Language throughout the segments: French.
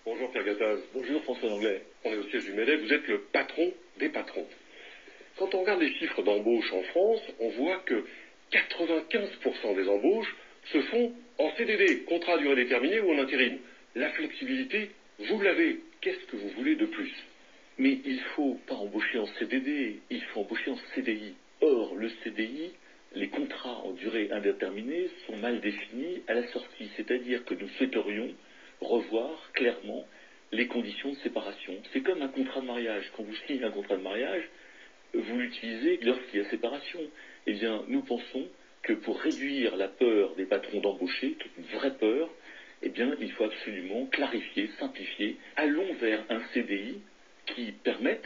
Bonjour Pierre Gattaz. Bonjour François Langlais. On est au siège du MEDEF, vous êtes le patron des patrons. Quand on regarde les chiffres d'embauche en France, on voit que 95% des embauches se font en CDD, contrat à durée déterminée ou en intérim. La flexibilité, vous l'avez. Qu'est-ce que vous voulez de plus? Mais il ne faut pas embaucher en CDD, il faut embaucher en CDI. Or, le CDI, les contrats en durée indéterminée sont mal définis à la sortie. C'est-à-dire que nous souhaiterions revoir clairement les conditions de séparation. C'est comme un contrat de mariage. Quand vous signez un contrat de mariage, vous l'utilisez lorsqu'il y a séparation. Eh bien, nous pensons que pour réduire la peur des patrons d'embaucher, qui est une vraie peur, eh bien, il faut absolument clarifier, simplifier. Allons vers un CDI qui permette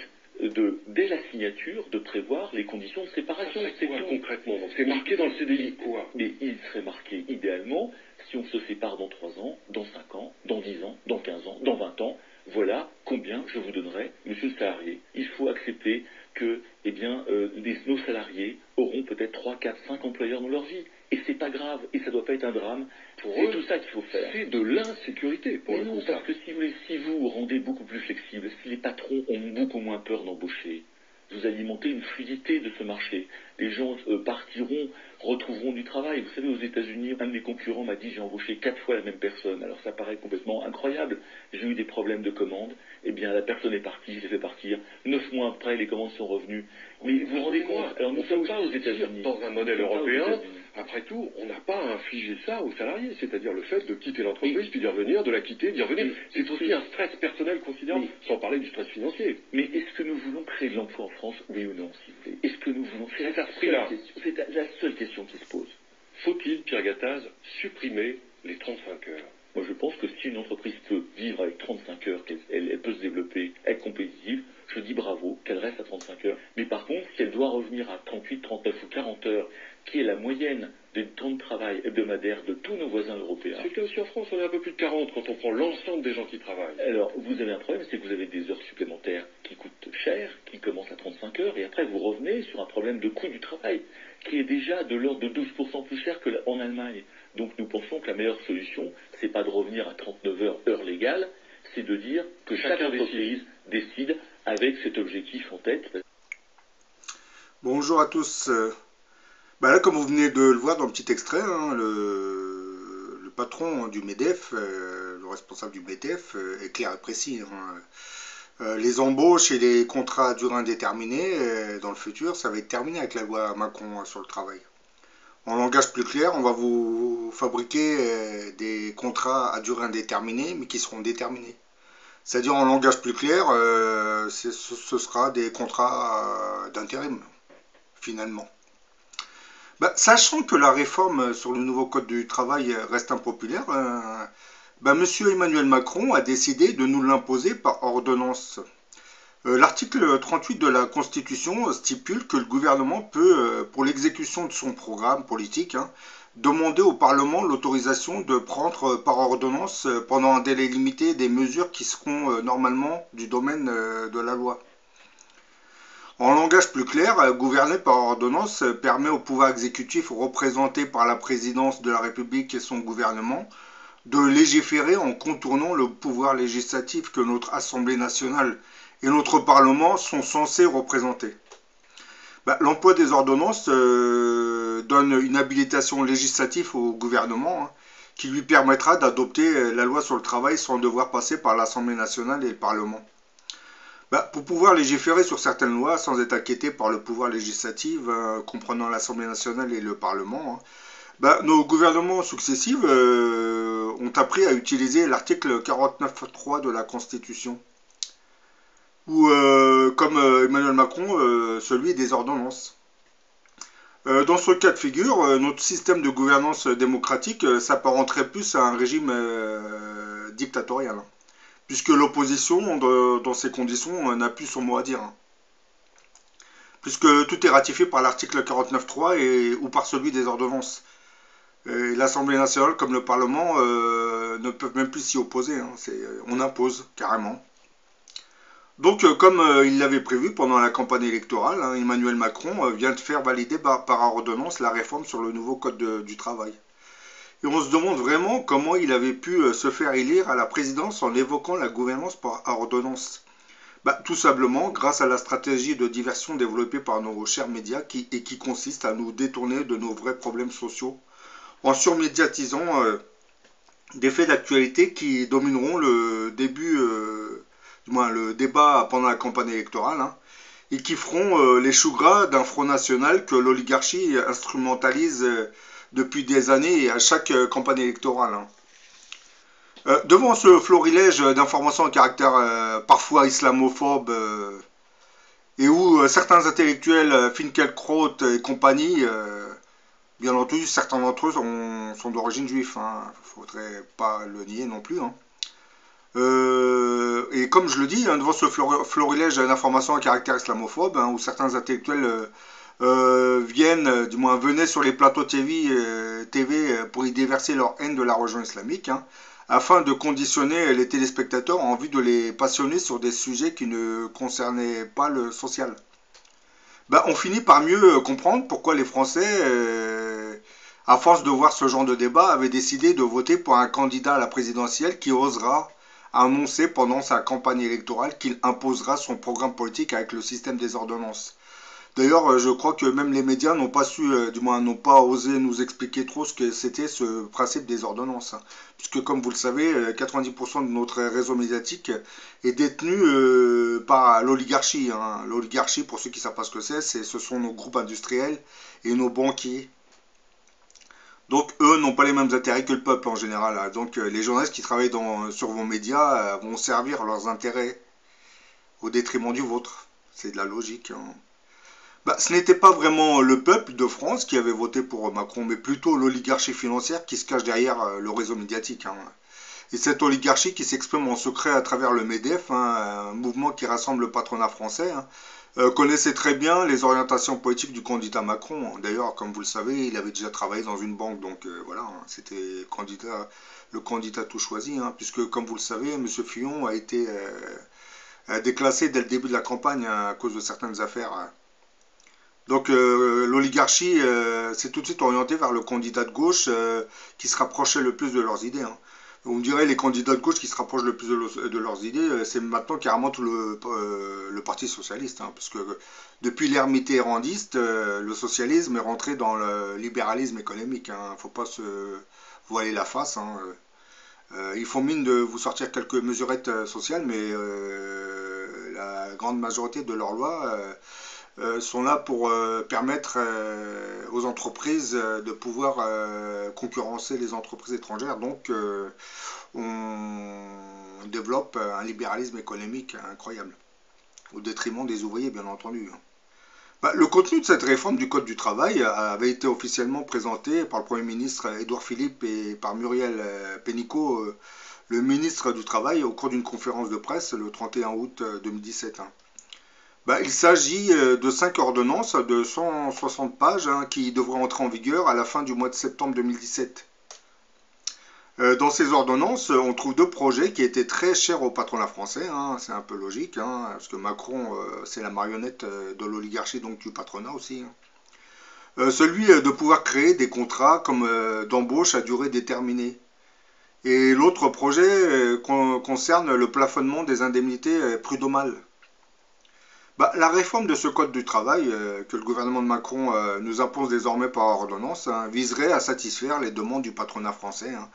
dès la signature, de prévoir les conditions de séparation. C'est quoi concrètement? Donc c'est marqué dans le CDI quoi? Mais il serait marqué idéalement, si on se sépare dans 3 ans, dans 5 ans, dans 10 ans, dans 15 ans, dans 20 ans, voilà combien je vous donnerai, monsieur le salarié. Il faut accepter que nos salariés auront peut-être 3, 4, 5 employeurs dans leur vie. Et c'est pas grave, et ça ne doit pas être un drame. C'est tout ça qu'il faut faire. C'est de l'insécurité pour Mais le non, coup. parce que si vous rendez beaucoup plus flexible, si les patrons ont beaucoup moins peur d'embaucher, vous alimentez une fluidité de ce marché. Les gens partiront, retrouveront du travail. Vous savez, aux États-Unis, un de mes concurrents m'a dit j'ai embauché 4 fois la même personne. Alors ça paraît complètement incroyable. J'ai eu des problèmes de commande. Eh bien, la personne est partie, je l'ai fait partir. 9 mois après, les commandes sont revenues. Mais vous vous rendez compte? Alors nous ne sommes pas aux États-Unis. Dans un modèle européen, après tout, on n'a pas à infliger ça aux salariés. C'est-à-dire le fait de quitter l'entreprise, puis d'y revenir, de la quitter, d'y revenir. C'est aussi un stress personnel considérable, sans parler du stress financier. Mais est-ce que nous voulons créer de l'emploi en France? Oui ou non, si vous voulez? Est-ce que nous voulons... C'est la seule question qui se pose. Faut-il, Pierre Gattaz, supprimer les 35 heures? Moi, je pense que si une entreprise peut vivre avec 35 heures, elle peut se développer, être compétitive, je dis bravo, qu'elle reste à 35 heures. Mais par contre, si elle doit revenir à 38, 39 ou 40 heures, qui est la moyenne des temps de travail hebdomadaires de tous nos voisins européens... C'est que aussi en France, on est un peu plus de 40 quand on prend l'ensemble des gens qui travaillent. Alors, vous avez un problème, c'est que vous avez des heures supplémentaires qui coûtent cher, qui commencent à 35 heures, et après vous revenez sur un problème de coût du travail, qui est déjà de l'ordre de 12% plus cher qu'en Allemagne. Donc nous pensons que la meilleure solution, c'est pas de revenir à 39 heures, heure légale, c'est de dire que chaque entreprise décide avec cet objectif en tête. Bonjour à tous. Là, comme vous venez de le voir dans le petit extrait, hein, le patron du MEDEF, le responsable du MEDEF, est clair et précis. Les embauches et les contrats à durée indéterminée, dans le futur, ça va être terminé avec la loi Macron sur le travail. En langage plus clair, on va vous fabriquer des contrats à durée indéterminée, mais qui seront déterminés. C'est-à-dire, en langage plus clair, ce sera des contrats d'intérim, finalement. Sachant que la réforme sur le nouveau code du travail reste impopulaire, Monsieur Emmanuel Macron a décidé de nous l'imposer par ordonnance. L'article 38 de la Constitution stipule que le gouvernement peut, pour l'exécution de son programme politique, demander au Parlement l'autorisation de prendre par ordonnance pendant un délai limité des mesures qui seront normalement du domaine de la loi. En langage plus clair, gouverner par ordonnance permet au pouvoir exécutif représenté par la présidence de la République et son gouvernement de légiférer en contournant le pouvoir législatif que notre Assemblée nationale et notre Parlement sont censés représenter. L'emploi des ordonnances donne une habilitation législative au gouvernement qui lui permettra d'adopter la loi sur le travail sans devoir passer par l'Assemblée nationale et le Parlement. Pour pouvoir légiférer sur certaines lois sans être inquiété par le pouvoir législatif, comprenant l'Assemblée nationale et le Parlement, nos gouvernements successifs ont appris à utiliser l'article 49.3 de la Constitution, ou comme Emmanuel Macron, celui des ordonnances. Dans ce cas de figure, notre système de gouvernance démocratique s'apparenterait plus à un régime dictatorial, puisque l'opposition, dans ces conditions, n'a plus son mot à dire. Puisque tout est ratifié par l'article 49.3 ou par celui des ordonnances. L'Assemblée nationale, comme le Parlement, ne peuvent même plus s'y opposer. On impose, carrément. Donc, comme il l'avait prévu pendant la campagne électorale, Emmanuel Macron vient de faire valider par ordonnance la réforme sur le nouveau code du travail. Et on se demande vraiment comment il avait pu se faire élire à la présidence en évoquant la gouvernance par ordonnance. Bah, tout simplement grâce à la stratégie de diversion développée par nos chers médias et qui consiste à nous détourner de nos vrais problèmes sociaux en surmédiatisant des faits d'actualité qui domineront le début, du moins le débat pendant la campagne électorale, hein, et qui feront les choux gras d'un front national que l'oligarchie instrumentalise depuis des années et à chaque campagne électorale, hein. Devant ce florilège d'informations à caractère parfois islamophobe et où certains intellectuels, Finkielkraut et compagnie, bien entendu, certains d'entre eux sont d'origine juive, hein, faudrait pas le nier non plus, hein. Et comme je le dis, hein, devant ce florilège d'informations à caractère islamophobe, hein, où certains intellectuels du moins venaient sur les plateaux TV pour y déverser leur haine de la religion islamique, hein, afin de conditionner les téléspectateurs en vue de les passionner sur des sujets qui ne concernaient pas le social. Ben, on finit par mieux comprendre pourquoi les Français, à force de voir ce genre de débat, avaient décidé de voter pour un candidat à la présidentielle qui osera annoncer pendant sa campagne électorale qu'il imposera son programme politique avec le système des ordonnances. D'ailleurs, je crois que même les médias n'ont pas su, du moins n'ont pas osé nous expliquer trop ce que c'était ce principe des ordonnances, hein. Puisque comme vous le savez, 90% de notre réseau médiatique est détenu par l'oligarchie, hein. L'oligarchie, pour ceux qui ne savent pas ce que ce sont nos groupes industriels et nos banquiers. Donc eux n'ont pas les mêmes intérêts que le peuple en général, hein. Donc les journalistes qui travaillent sur vos médias vont servir leurs intérêts au détriment du vôtre. C'est de la logique, hein. Bah, ce n'était pas vraiment le peuple de France qui avait voté pour Macron, mais plutôt l'oligarchie financière qui se cache derrière le réseau médiatique, hein. Et cette oligarchie qui s'exprime en secret à travers le MEDEF, hein, un mouvement qui rassemble le patronat français, hein, connaissait très bien les orientations politiques du candidat Macron. D'ailleurs, comme vous le savez, il avait déjà travaillé dans une banque, donc voilà, hein, c'était le candidat tout choisi, hein, puisque comme vous le savez, M. Fillon a été déclassé dès le début de la campagne, hein, à cause de certaines affaires, hein. Donc l'oligarchie s'est tout de suite orientée vers le candidat de gauche qui se rapprochait le plus de leurs idées, hein. On me dirait les candidats de gauche qui se rapprochent le plus de leurs idées, c'est maintenant carrément tout le Parti socialiste, hein, parce que depuis l'ère mitterrandiste, le socialisme est rentré dans le libéralisme économique, hein. Faut pas se voiler la face, hein. Ils font mine de vous sortir quelques mesurettes sociales, mais la grande majorité de leurs lois sont là pour permettre aux entreprises de pouvoir concurrencer les entreprises étrangères. Donc on développe un libéralisme économique incroyable, au détriment des ouvriers bien entendu. Bah, le contenu de cette réforme du Code du travail avait été officiellement présenté par le Premier ministre Édouard Philippe et par Muriel Pénicaud, le ministre du Travail, au cours d'une conférence de presse le 31 août 2017, hein. Bah, il s'agit de 5 ordonnances de 160 pages, hein, qui devraient entrer en vigueur à la fin du mois de septembre 2017. Dans ces ordonnances, on trouve deux projets qui étaient très chers au patronat français, hein, c'est un peu logique, hein, parce que Macron, c'est la marionnette de l'oligarchie, donc du patronat aussi, hein. Celui de pouvoir créer des contrats comme d'embauche à durée déterminée. Et l'autre projet concerne le plafonnement des indemnités prud'homales. Bah, la réforme de ce code du travail que le gouvernement de Macron nous impose désormais par ordonnance, hein, viserait à satisfaire les demandes du patronat français, hein,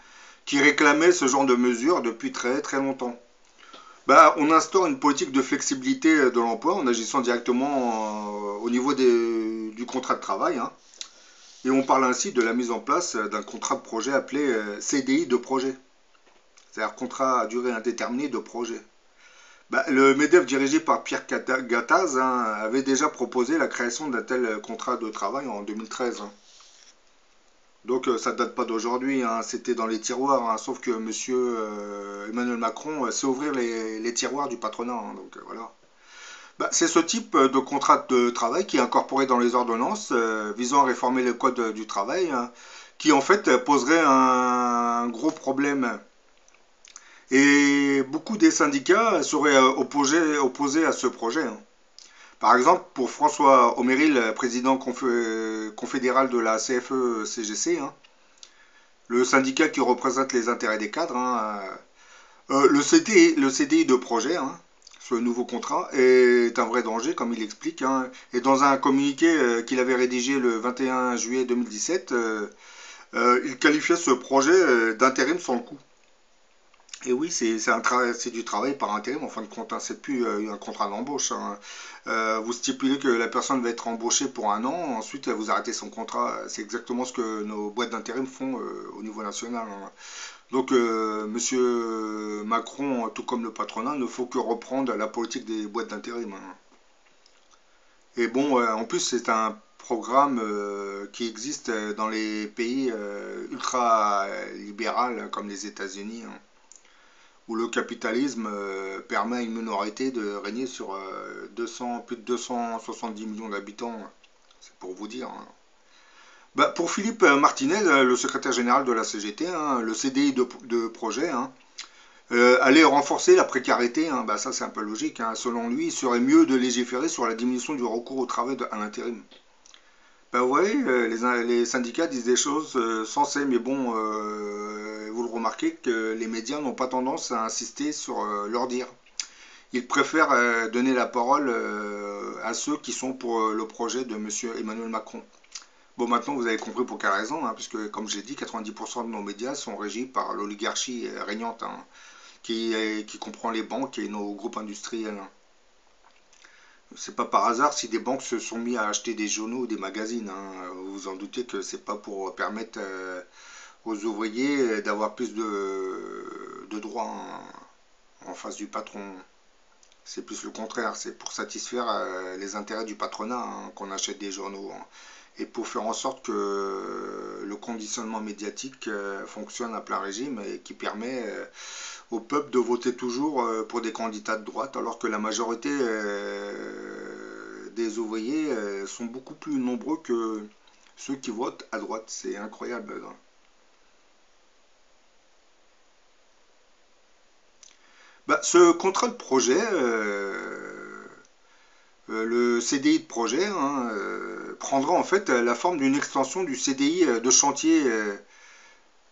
qui réclamait ce genre de mesures depuis très très longtemps. Bah, on instaure une politique de flexibilité de l'emploi en agissant directement au niveau du contrat de travail, hein, et on parle ainsi de la mise en place d'un contrat de projet appelé CDI de projet, c'est-à-dire contrat à durée indéterminée de projet. Bah, le MEDEF dirigé par Pierre Gattaz, hein, avait déjà proposé la création d'un tel contrat de travail en 2013, hein. Donc ça ne date pas d'aujourd'hui, hein, c'était dans les tiroirs, hein, sauf que M. Emmanuel Macron sait ouvrir les tiroirs du patronat, hein, donc voilà. Bah, c'est ce type de contrat de travail qui est incorporé dans les ordonnances visant à réformer le code du travail, hein, qui en fait poserait un gros problème. Et beaucoup des syndicats seraient opposés à ce projet, hein. Par exemple, pour François Omeril, président confédéral de la CFE-CGC, hein, le syndicat qui représente les intérêts des cadres, hein, le CDI de projet, hein, ce nouveau contrat, est un vrai danger, comme il explique. Hein. Et dans un communiqué qu'il avait rédigé le 21 juillet 2017, il qualifiait ce projet d'intérim sans le coup. Et oui, c'est du travail par intérim en fin de compte, hein. C'est plus un contrat d'embauche. Hein. Vous stipulez que la personne va être embauchée pour un an, ensuite vous arrêtez son contrat. C'est exactement ce que nos boîtes d'intérim font au niveau national. Hein. Donc, Monsieur Macron, tout comme le patronat, ne faut que reprendre la politique des boîtes d'intérim. Hein. Et bon, en plus, c'est un programme qui existe dans les pays ultra-libéral comme les États-Unis, hein, où le capitalisme permet à une minorité de régner sur plus de 270 millions d'habitants. C'est pour vous dire. Hein. Bah, pour Philippe Martinez, le secrétaire général de la CGT, hein, le CDI de projet, hein, allait renforcer la précarité, hein, bah, ça c'est un peu logique. Hein. Selon lui, il serait mieux de légiférer sur la diminution du recours au travail à l'intérim. Ben vous voyez, les syndicats disent des choses sensées, mais bon, vous le remarquez que les médias n'ont pas tendance à insister sur leur dire. Ils préfèrent donner la parole à ceux qui sont pour le projet de M. Emmanuel Macron. Bon, maintenant vous avez compris pour quelle raison, hein, puisque comme j'ai dit, 90% de nos médias sont régis par l'oligarchie régnante, hein, qui comprend les banques et nos groupes industriels. Hein. C'est pas par hasard si des banques se sont mis à acheter des journaux ou des magazines. Hein. Vous vous en doutez que c'est pas pour permettre aux ouvriers d'avoir plus de droits en face du patron. C'est plus le contraire. C'est pour satisfaire les intérêts du patronat, hein, qu'on achète des journaux. Hein. Et pour faire en sorte que le conditionnement médiatique fonctionne à plein régime et qui permet au peuple de voter toujours pour des candidats de droite, alors que la majorité des ouvriers sont beaucoup plus nombreux que ceux qui votent à droite. C'est incroyable. Hein. Bah, ce contrat de projet, le CDI de projet, hein, prendra en fait la forme d'une extension du CDI de chantier,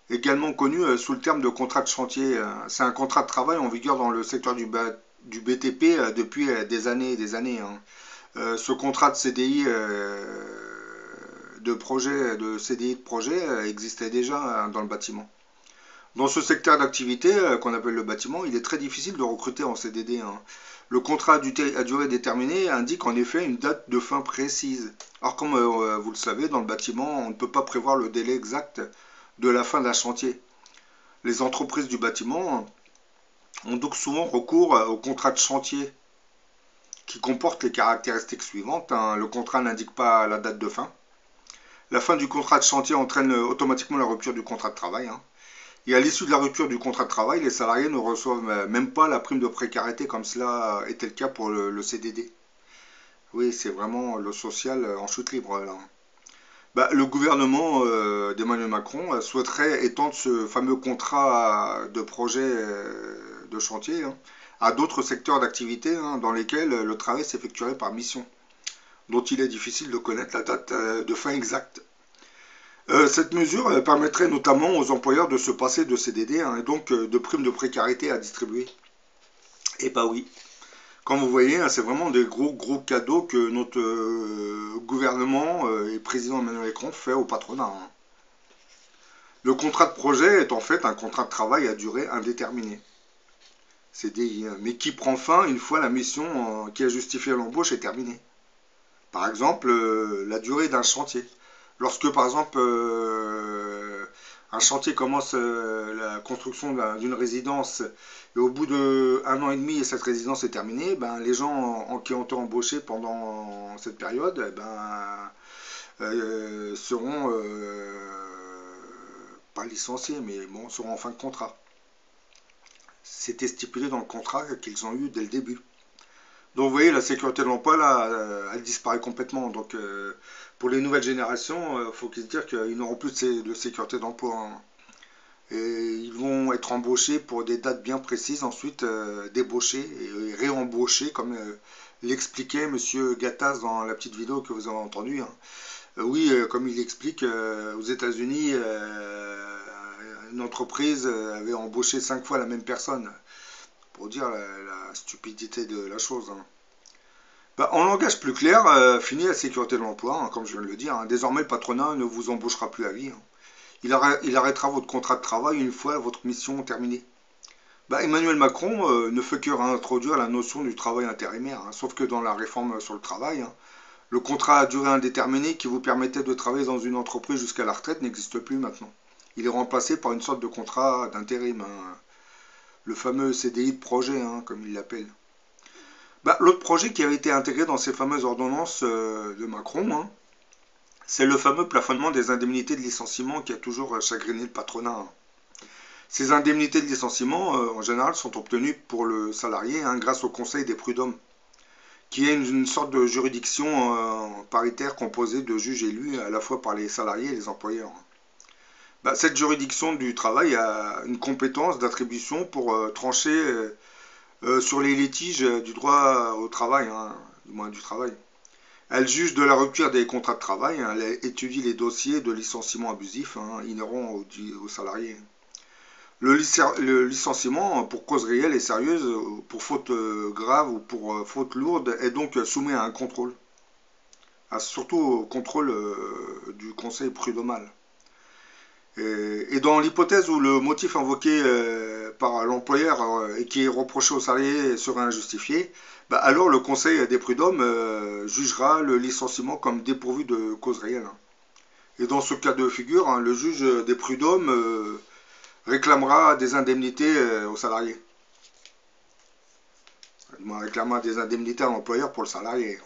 également connu sous le terme de contrat de chantier. C'est un contrat de travail en vigueur dans le secteur du BTP depuis des années et des années. Hein. Ce contrat de CDI de CDI de projet existait déjà hein, dans le bâtiment. Dans ce secteur d'activité qu'on appelle le bâtiment, il est très difficile de recruter en CDD. Hein. Le contrat à durée déterminée indique en effet une date de fin précise. Alors comme vous le savez, dans le bâtiment, on ne peut pas prévoir le délai exact de la fin d'un chantier. Les entreprises du bâtiment ont donc souvent recours au contrat de chantier qui comporte les caractéristiques suivantes. Hein. Le contrat n'indique pas la date de fin. La fin du contrat de chantier entraîne automatiquement la rupture du contrat de travail. Hein. Et à l'issue de la rupture du contrat de travail, les salariés ne reçoivent même pas la prime de précarité comme cela était le cas pour le CDD. Oui, c'est vraiment le social en chute libre là. Bah, le gouvernement d'Emmanuel Macron souhaiterait étendre ce fameux contrat de projet de chantier hein, à d'autres secteurs d'activité hein, dans lesquels le travail s'effectuerait par mission, dont il est difficile de connaître la date de fin exacte. Cette mesure permettrait notamment aux employeurs de se passer de CDD hein, et donc de primes de précarité à distribuer. Et bah oui, comme vous voyez, hein, c'est vraiment des gros cadeaux que notre gouvernement et le président Emmanuel Macron fait au patronat. Hein. Le contrat de projet est en fait un contrat de travail à durée indéterminée. CDI, hein, mais qui prend fin une fois la mission qui a justifié l'embauche est terminée. Par exemple, la durée d'un chantier. Lorsque, par exemple, un chantier commence la construction d'une résidence et au bout d'1 an et demi, cette résidence est terminée, ben, les gens qui ont été embauchés pendant cette période eh ben, seront pas licenciés, mais bon, seront en fin de contrat. C'était stipulé dans le contrat qu'ils ont eu dès le début. Donc vous voyez, la sécurité de l'emploi, là, elle disparaît complètement. Donc pour les nouvelles générations, il faut qu'ils se disent qu'ils n'auront plus de sécurité d'emploi. Hein. Et ils vont être embauchés pour des dates bien précises, ensuite débauchés et réembauchés, comme l'expliquait M. Gattaz dans la petite vidéo que vous avez entendue. Hein. Oui, comme il explique, aux États-Unis, une entreprise avait embauché 5 fois la même personne, pour dire la stupidité de la chose. Hein. Bah, en langage plus clair, fini la sécurité de l'emploi, hein, comme je viens de le dire. Hein. Désormais, le patronat ne vous embauchera plus à vie. Hein. Il arrêtera votre contrat de travail une fois votre mission terminée. Bah, Emmanuel Macron ne fait que réintroduire la notion du travail intérimaire, hein, sauf que dans la réforme sur le travail, hein, le contrat à durée indéterminée qui vous permettait de travailler dans une entreprise jusqu'à la retraite n'existe plus maintenant. Il est remplacé par une sorte de contrat d'intérim, hein, le fameux CDI de projet, hein, comme il l'appelle. Bah, l'autre projet qui avait été intégré dans ces fameuses ordonnances de Macron, hein, c'est le fameux plafonnement des indemnités de licenciement qui a toujours chagriné le patronat. Hein. Ces indemnités de licenciement, en général, sont obtenues pour le salarié hein, grâce au Conseil des prud'hommes, qui est une sorte de juridiction paritaire composée de juges élus à la fois par les salariés et les employeurs. Bah, cette juridiction du travail a une compétence d'attribution pour trancher sur les litiges du droit au travail, hein, du moins du travail. Elle juge de la rupture des contrats de travail, hein, elle étudie les dossiers de licenciement abusif hein, inhérents aux salariés. Le licenciement pour cause réelle et sérieuse, pour faute grave ou pour faute lourde, est donc soumis à un contrôle. Surtout au contrôle du conseil prud'homal. Et dans l'hypothèse où le motif invoqué par l'employeur et qui est reproché au salarié serait injustifié, bah alors le conseil des prud'hommes jugera le licenciement comme dépourvu de cause réelle. Hein. Et dans ce cas de figure, hein, le juge des prud'hommes réclamera des indemnités aux salariés. Il réclamera des indemnités à l'employeur pour le salarié.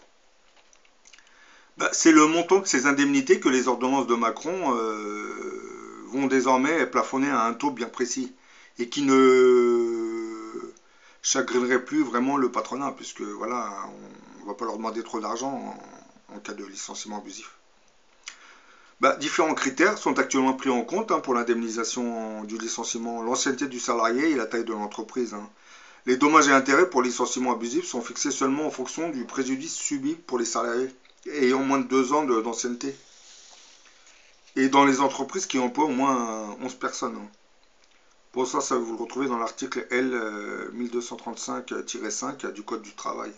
Bah, c'est le montant de ces indemnités que les ordonnances de Macron vont désormais plafonner à un taux bien précis et qui ne chagrinerait plus vraiment le patronat puisque voilà, on ne va pas leur demander trop d'argent en cas de licenciement abusif. Bah, différents critères sont actuellement pris en compte hein, pour l'indemnisation du licenciement, l'ancienneté du salarié et la taille de l'entreprise. Hein. Les dommages et intérêts pour licenciement abusif sont fixés seulement en fonction du préjudice subi pour les salariés ayant moins de 2 ans d'ancienneté. Et dans les entreprises qui emploient au moins 11 personnes. Hein. Pour ça, vous le retrouvez dans l'article L 1235-5 du Code du travail.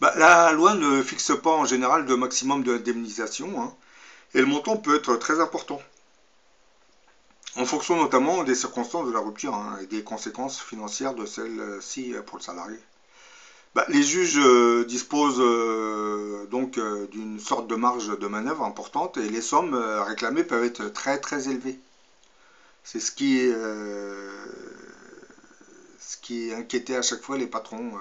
Bah, la loi ne fixe pas en général de maximum d'indemnisation, hein, et le montant peut être très important, en fonction notamment des circonstances de la rupture hein, et des conséquences financières de celle-ci pour le salarié. Bah, les juges disposent donc d'une sorte de marge de manœuvre importante et les sommes réclamées peuvent être très très élevées. C'est ce qui inquiétait à chaque fois les patrons.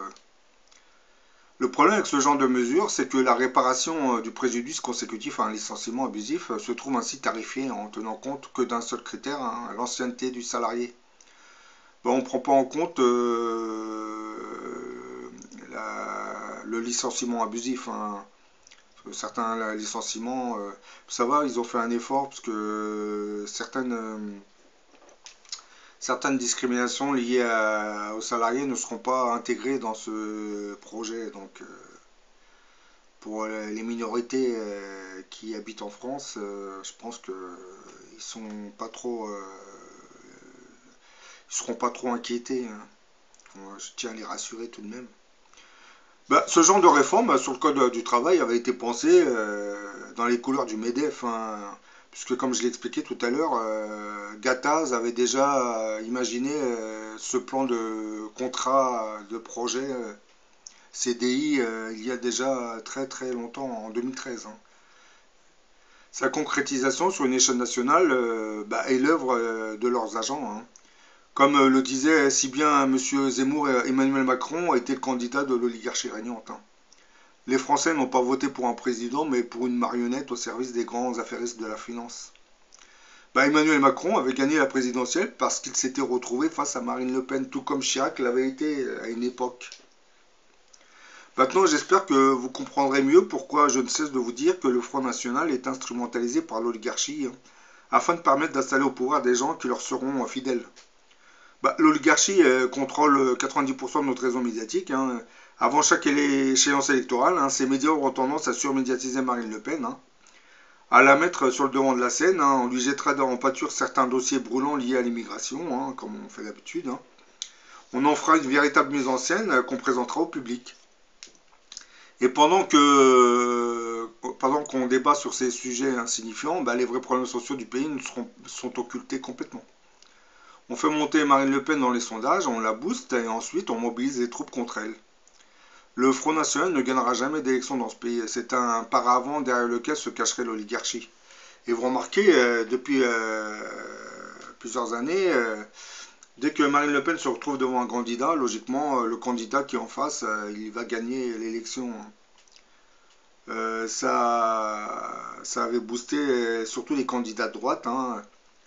Le problème avec ce genre de mesure, c'est que la réparation du préjudice consécutif à un licenciement abusif se trouve ainsi tarifée en tenant compte que d'un seul critère, hein, l'ancienneté du salarié. Bon, on ne prend pas en compte le licenciement abusif. Hein. Certains licenciements, ça va, ils ont fait un effort parce que certaines discriminations liées aux salariés ne seront pas intégrées dans ce projet. Donc, pour les minorités qui habitent en France, je pense qu'ils ne seront pas trop inquiétés. Hein. Je tiens à les rassurer tout de même. Bah, ce genre de réforme sur le code du travail avait été pensé dans les couleurs du MEDEF, hein, puisque comme je l'ai expliqué tout à l'heure, Gattaz avait déjà imaginé ce plan de contrat de projet CDI il y a déjà très très longtemps, en 2013. Hein. Sa concrétisation sur une échelle nationale est l'œuvre de leurs agents. Hein. Comme le disait si bien M. Zemmour, Emmanuel Macron était le candidat de l'oligarchie régnante. Hein. Les Français n'ont pas voté pour un président, mais pour une marionnette au service des grands affairistes de la finance. Emmanuel Macron avait gagné la présidentielle parce qu'il s'était retrouvé face à Marine Le Pen, tout comme Chirac l'avait été à une époque. Maintenant, j'espère que vous comprendrez mieux pourquoi je ne cesse de vous dire que le Front National est instrumentalisé par l'oligarchie, hein, afin de permettre d'installer au pouvoir des gens qui leur seront fidèles. L'oligarchie contrôle 90% de notre réseau médiatique. Hein. Avant chaque échéance électorale, hein, ces médias auront tendance à surmédiatiser Marine Le Pen, hein, à la mettre sur le devant de la scène. On lui jettera en pâture certains dossiers brûlants liés à l'immigration, comme on fait d'habitude. On en fera une véritable mise en scène qu'on présentera au public. Et pendant qu'on débat sur ces sujets insignifiants, les vrais problèmes sociaux du pays sont occultés complètement. On fait monter Marine Le Pen dans les sondages, on la booste et ensuite on mobilise les troupes contre elle. Le Front National ne gagnera jamais d'élection dans ce pays. C'est un paravent derrière lequel se cacherait l'oligarchie. Et vous remarquez, depuis plusieurs années, dès que Marine Le Pen se retrouve devant un candidat, logiquement, le candidat qui est en face, il va gagner l'élection. Ça avait boosté surtout les candidats de droite.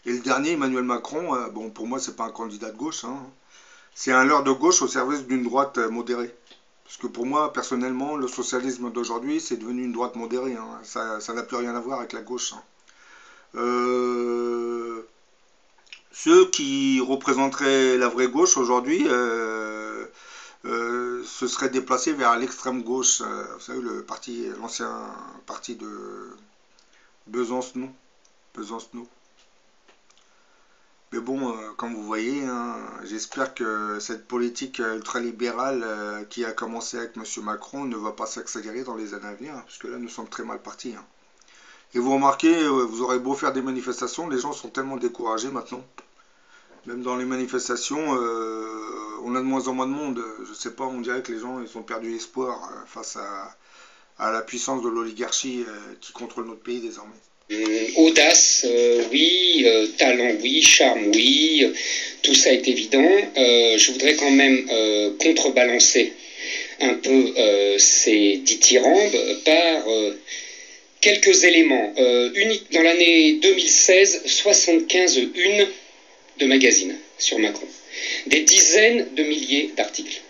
Et le dernier, Emmanuel Macron, bon, pour moi, c'est pas un candidat de gauche. C'est un leurre de gauche au service d'une droite modérée. Parce que pour moi, personnellement, le socialisme d'aujourd'hui, c'est devenu une droite modérée. Ça n'a plus rien à voir avec la gauche. Ceux qui représenteraient la vraie gauche aujourd'hui se seraient déplacés vers l'extrême gauche. Vous savez, l'ancien parti de Besancenot. Mais bon, comme vous voyez, j'espère que cette politique ultralibérale qui a commencé avec M. Macron ne va pas s'accélérer dans les années à venir, parce que là, nous sommes très mal partis. Et vous remarquez, vous aurez beau faire des manifestations, les gens sont tellement découragés maintenant. Même dans les manifestations, on a de moins en moins de monde. Je sais pas, on dirait que les gens ils ont perdu espoir face à la puissance de l'oligarchie qui contrôle notre pays désormais. Audace, oui, talent, oui, charme, oui, tout ça est évident. Je voudrais quand même contrebalancer un peu ces dithyrambes par quelques éléments. Dans l'année 2016, 75 unes de magazines sur Macron, des dizaines de milliers d'articles.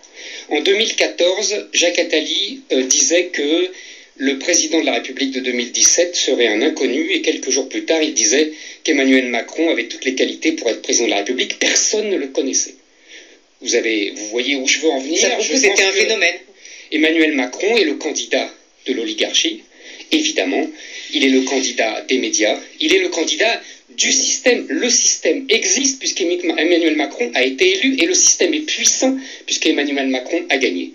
En 2014, Jacques Attali disait que le président de la République de 2017 serait un inconnu, et quelques jours plus tard, il disait qu'Emmanuel Macron avait toutes les qualités pour être président de la République. Personne ne le connaissait. Vous voyez où je veux en venir. Ça, pour vous, c'était un phénomène. Emmanuel Macron est le candidat de l'oligarchie, évidemment. Il est le candidat des médias. Il est le candidat du système. Le système existe puisqu'Emmanuel Macron a été élu, et le système est puissant puisqu'Emmanuel Macron a gagné.